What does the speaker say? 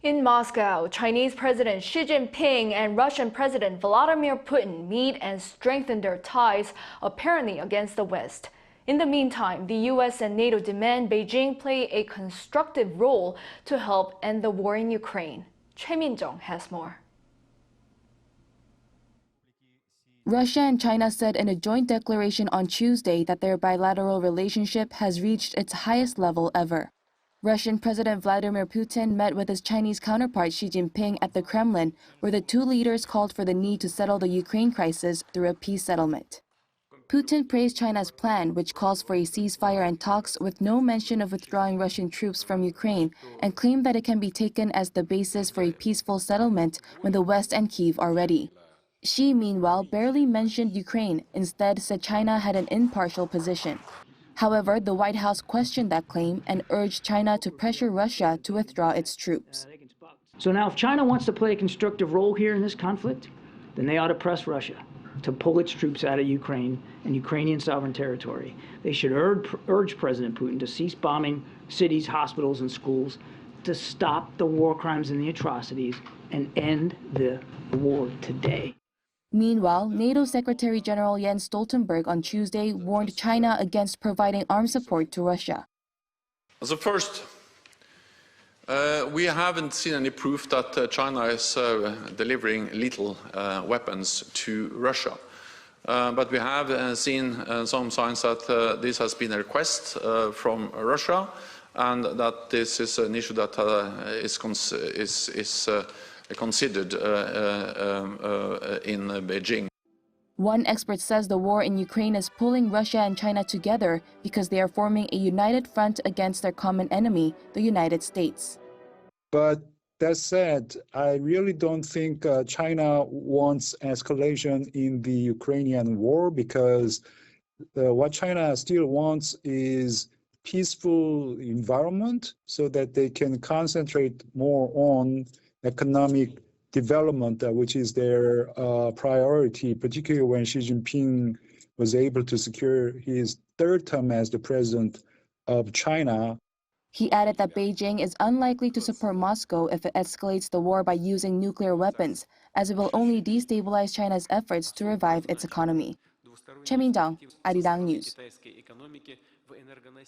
In Moscow, Chinese President Xi Jinping and Russian President Vladimir Putin meet and strengthen their ties, apparently against the West. In the meantime, the US and NATO demand Beijing play a constructive role to help end the war in Ukraine. Choi Min-jung has more. Russia and China said in a joint declaration on Tuesday that their bilateral relationship has reached its highest level ever. Russian President Vladimir Putin met with his Chinese counterpart Xi Jinping at the Kremlin, where the two leaders called for the need to settle the Ukraine crisis through a peace settlement. Putin praised China's plan, which calls for a ceasefire and talks with no mention of withdrawing Russian troops from Ukraine, and claimed that it can be taken as the basis for a peaceful settlement when the West and Kyiv are ready. Xi, meanwhile, barely mentioned Ukraine, instead said China had an impartial position. However, the White House questioned that claim and urged China to pressure Russia to withdraw its troops. So now if China wants to play a constructive role here in this conflict, then they ought to press Russia to pull its troops out of Ukraine and Ukrainian sovereign territory. They should urge President Putin to cease bombing cities, hospitals, and schools, to stop the war crimes and the atrocities, and end the war today. Meanwhile, NATO Secretary General Jens Stoltenberg on Tuesday warned China against providing arms support to Russia. So first, we haven't seen any proof that China is delivering lethal weapons to Russia. But we have seen some signs that this has been a request from Russia, and that this is an issue that is considered in Beijing. One expert says the war in Ukraine is pulling Russia and China together because they are forming a united front against their common enemy, the United States. But that said, I really don't think China wants escalation in the Ukrainian war, because what China still wants is peaceful environment so that they can concentrate more on economic development, which is their priority, particularly when Xi Jinping was able to secure his third term as the president of China. He added that Beijing is unlikely to support Moscow if it escalates the war by using nuclear weapons, as it will only destabilize China's efforts to revive its economy. Choi Min-jung, Arirang News.